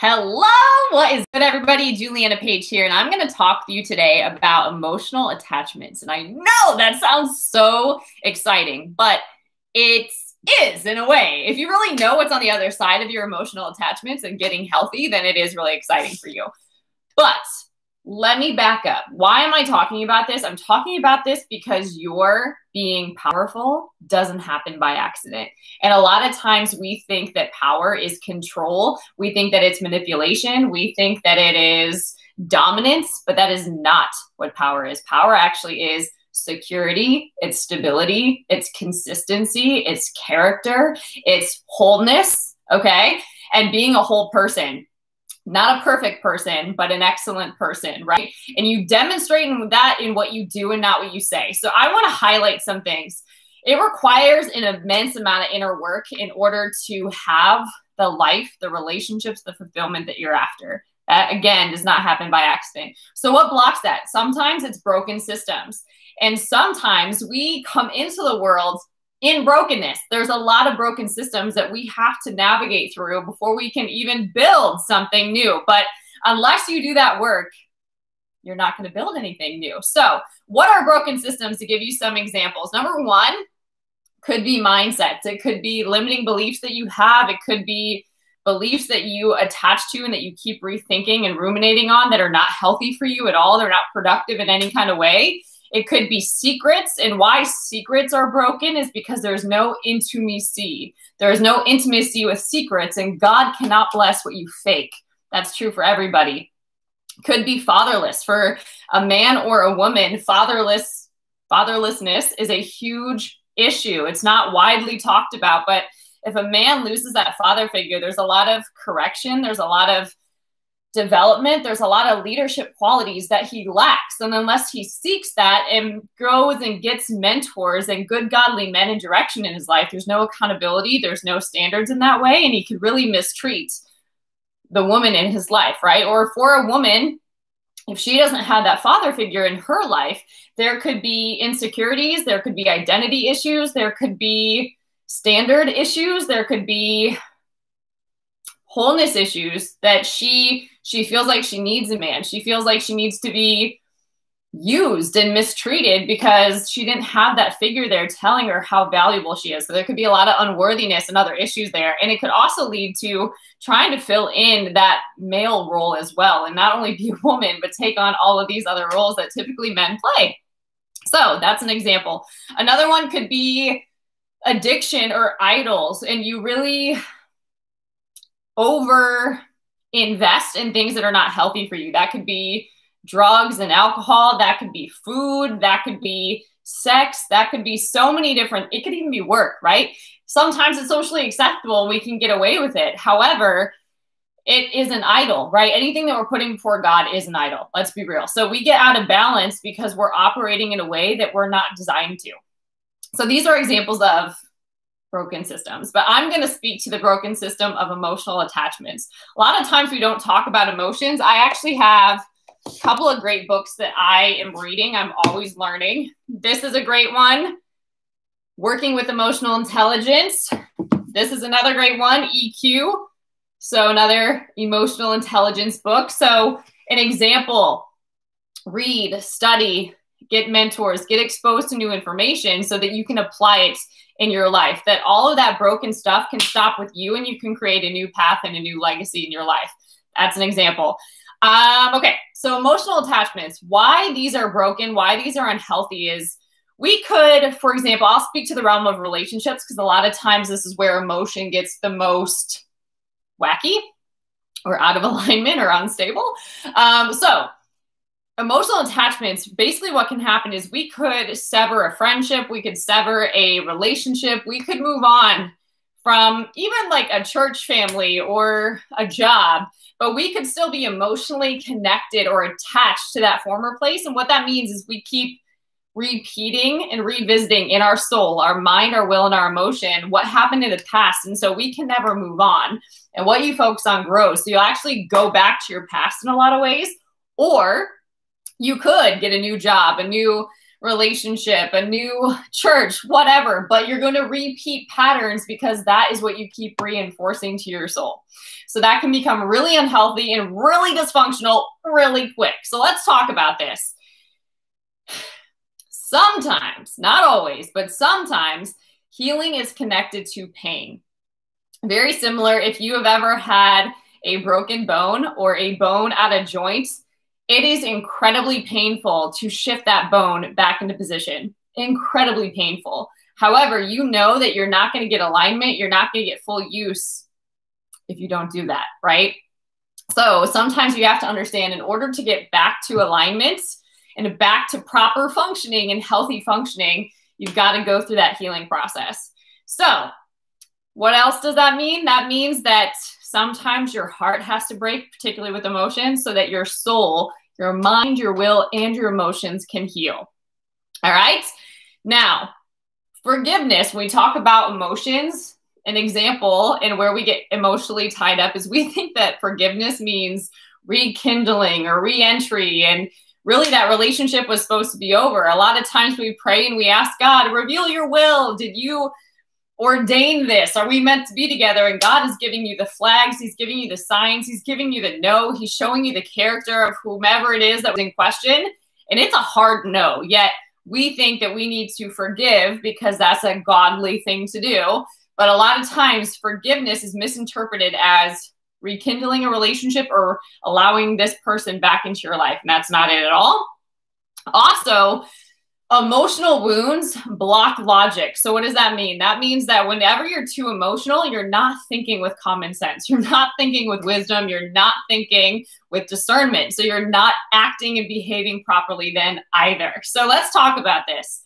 Hello, what is good, everybody? Juliana Page here, and I'm going to talk to you today about emotional attachments. And I know that sounds so exciting, but it is in a way. If you really know what's on the other side of your emotional attachments and getting healthy, then it is really exciting for you. But let me back up. Why am I talking about this? I'm talking about this because your being powerful doesn't happen by accident. And a lot of times we think that power is control. We think that it's manipulation. We think that it is dominance, but that is not what power is. Power actually is security, it's stability, it's consistency, it's character, it's wholeness, okay? And being a whole person. Not a perfect person, but an excellent person, right? And you demonstrate that in what you do and not what you say. So I want to highlight some things. It requires an immense amount of inner work in order to have the life, the relationships, the fulfillment that you're after. That, again, does not happen by accident. So what blocks that? Sometimes it's broken systems. And sometimes we come into the world in brokenness. There's a lot of broken systems that we have to navigate through before we can even build something new. But unless you do that work, you're not going to build anything new. So what are broken systems? To give you some examples. Number one could be mindsets. It could be limiting beliefs that you have. It could be beliefs that you attach to and that you keep rethinking and ruminating on that are not healthy for you at all. They're not productive in any kind of way. It could be secrets, and why secrets are broken is because there's no intimacy. There is no intimacy with secrets, and God cannot bless what you fake. That's true for everybody. Could be fatherless. For a man or a woman, fatherlessness is a huge issue. It's not widely talked about, but if a man loses that father figure, there's a lot of correction. There's a lot of development. There's a lot of leadership qualities that he lacks. And unless he seeks that and goes and gets mentors and good godly men in direction in his life, there's no accountability. There's no standards in that way. And he could really mistreat the woman in his life, right? Or for a woman, if she doesn't have that father figure in her life, there could be insecurities. There could be identity issues. There could be standard issues. There could be wholeness issues that she feels like she needs a man. She feels like she needs to be used and mistreated because she didn't have that figure there telling her how valuable she is. So there could be a lot of unworthiness and other issues there. And it could also lead to trying to fill in that male role as well, and not only be a woman, but take on all of these other roles that typically men play. So that's an example. Another one could be addiction or idols, and you really over invest in things that are not healthy for you. That could be drugs and alcohol. That could be food. That could be sex. That could be so many different, it could even be work, right? Sometimes it's socially acceptable and we can get away with it. However, it is an idol, right? Anything that we're putting before God is an idol. Let's be real. So we get out of balance because we're operating in a way that we're not designed to. So these are examples of broken systems, but I'm going to speak to the broken system of emotional attachments. A lot of times we don't talk about emotions. I actually have a couple of great books that I am reading. I'm always learning. This is a great one, Working with Emotional Intelligence. This is another great one, EQ. So another emotional intelligence book. So an example, read, study, get mentors, get exposed to new information so that you can apply it in your life, that all of that broken stuff can stop with you and you can create a new path and a new legacy in your life. That's an example. Okay, so emotional attachments, why these are broken, why these are unhealthy is we could, for example, I'll speak to the realm of relationships because a lot of times this is where emotion gets the most wacky or out of alignment or unstable. So emotional attachments, basically what can happen is we could sever a friendship, we could sever a relationship, we could move on from even like a church family or a job, but we could still be emotionally connected or attached to that former place. And what that means is we keep repeating and revisiting in our soul, our mind, our will, and our emotion, what happened in the past. And so we can never move on. And what you focus on grows. So you'll actually go back to your past in a lot of ways, or you could get a new job, a new relationship, a new church, whatever, but you're going to repeat patterns because that is what you keep reinforcing to your soul. So that can become really unhealthy and really dysfunctional really quick. So let's talk about this. Sometimes, not always, but sometimes healing is connected to pain. Very similar if you have ever had a broken bone or a bone out of joint, it is incredibly painful to shift that bone back into position. Incredibly painful. However, you know that you're not going to get alignment, you're not going to get full use if you don't do that, right? So sometimes you have to understand, in order to get back to alignment and back to proper functioning and healthy functioning, you've got to go through that healing process. So what else does that mean? That means that sometimes your heart has to break, particularly with emotions, so that your soul, your mind, your will, and your emotions can heal. All right? Now, forgiveness, when we talk about emotions, an example and where we get emotionally tied up is we think that forgiveness means rekindling or re-entry, and really that relationship was supposed to be over. A lot of times we pray and we ask God, reveal your will. Did you ordain this? Are we meant to be together? And God is giving you the flags. He's giving you the signs. He's giving you the no. He's showing you the character of whomever it is that was in question. And it's a hard no. Yet we think that we need to forgive because that's a godly thing to do. But a lot of times forgiveness is misinterpreted as rekindling a relationship or allowing this person back into your life. And that's not it at all. Also, emotional wounds block logic. So what does that mean? That means that whenever you're too emotional, you're not thinking with common sense. You're not thinking with wisdom. You're not thinking with discernment. So you're not acting and behaving properly then either. So let's talk about this.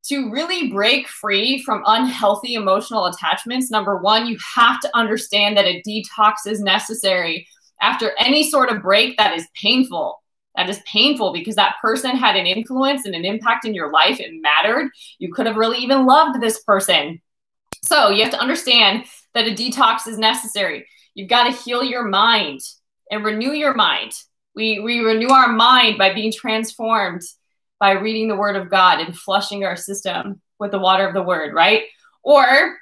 To really break free from unhealthy emotional attachments, number one, you have to understand that a detox is necessary. After any sort of break, that is painful. That is painful because that person had an influence and an impact in your life. It mattered. You could have really even loved this person. So you have to understand that a detox is necessary. You've got to heal your mind and renew your mind. We renew our mind by being transformed by reading the word of God and flushing our system with the water of the word, right? Or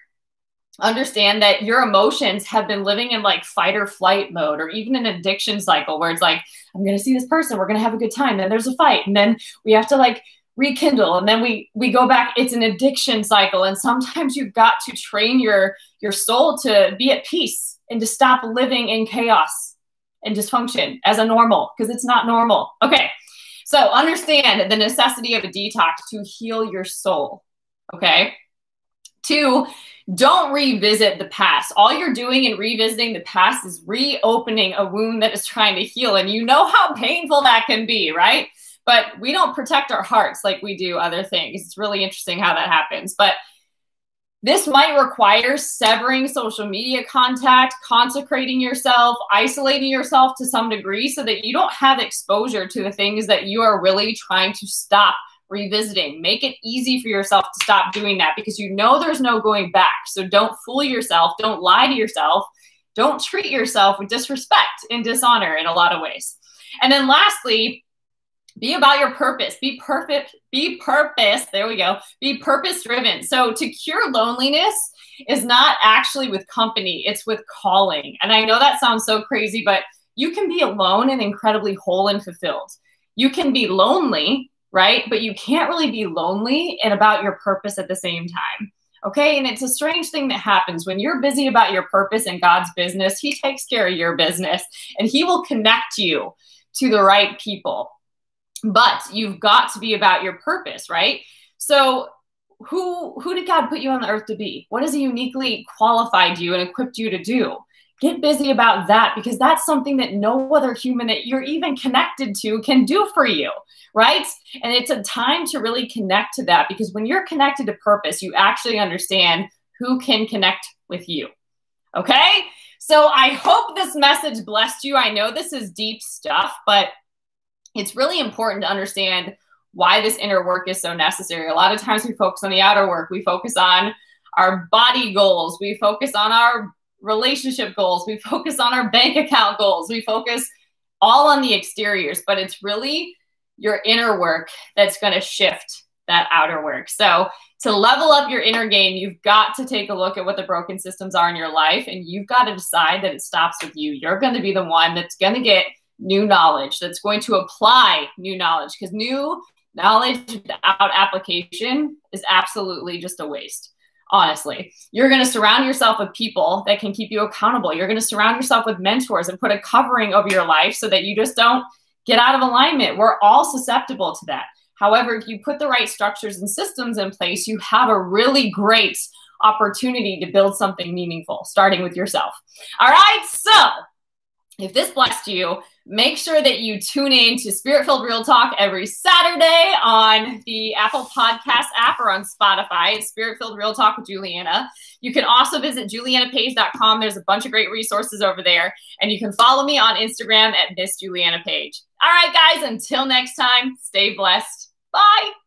understand that your emotions have been living in like fight or flight mode, or even an addiction cycle where it's like, I'm going to see this person, we're going to have a good time, then there's a fight, and then we have to like rekindle, and then we go back. It's an addiction cycle. And sometimes you've got to train your soul to be at peace and to stop living in chaos and dysfunction as a normal, because it's not normal. Okay. So understand the necessity of a detox to heal your soul, okay? 2, don't revisit the past. All you're doing in revisiting the past is reopening a wound that is trying to heal. And you know how painful that can be, right? But we don't protect our hearts like we do other things. It's really interesting how that happens. But this might require severing social media contact, consecrating yourself, isolating yourself to some degree so that you don't have exposure to the things that you are really trying to stop revisiting. Make it easy for yourself to stop doing that because you know there's no going back. So don't fool yourself. Don't lie to yourself. Don't treat yourself with disrespect and dishonor in a lot of ways. And then lastly, be about your purpose. Be purpose. There we go. Be purpose driven. So to cure loneliness is not actually with company. It's with calling. And I know that sounds so crazy, but you can be alone and incredibly whole and fulfilled. You can be lonely, right? But you can't really be lonely and about your purpose at the same time. Okay. And it's a strange thing that happens when you're busy about your purpose and God's business. He takes care of your business and he will connect you to the right people. But you've got to be about your purpose, right? So who did God put you on the earth to be? What has he uniquely qualified you and equipped you to do? Get busy about that because that's something that no other human that you're even connected to can do for you, right? And it's a time to really connect to that because when you're connected to purpose, you actually understand who can connect with you, okay? So I hope this message blessed you. I know this is deep stuff, but it's really important to understand why this inner work is so necessary. A lot of times we focus on the outer work. We focus on our body goals. We focus on our relationship goals. We focus on our bank account goals. We focus all on the exteriors, but it's really your inner work that's going to shift that outer work. So to level up your inner game, you've got to take a look at what the broken systems are in your life, and you've got to decide that it stops with you. You're going to be the one that's going to get new knowledge, that's going to apply new knowledge, because new knowledge without application is absolutely just a waste. Honestly, you're going to surround yourself with people that can keep you accountable. You're going to surround yourself with mentors and put a covering over your life so that you just don't get out of alignment. We're all susceptible to that. However, if you put the right structures and systems in place, you have a really great opportunity to build something meaningful, starting with yourself. All right, so if this blessed you, make sure that you tune in to Spirit-Filled Real Talk every Saturday on the Apple Podcast app or on Spotify. It's Spirit-Filled Real Talk with Juliana. You can also visit julianapage.com. There's a bunch of great resources over there. And you can follow me on Instagram at Miss Juliana Page. All right, guys, until next time, stay blessed. Bye.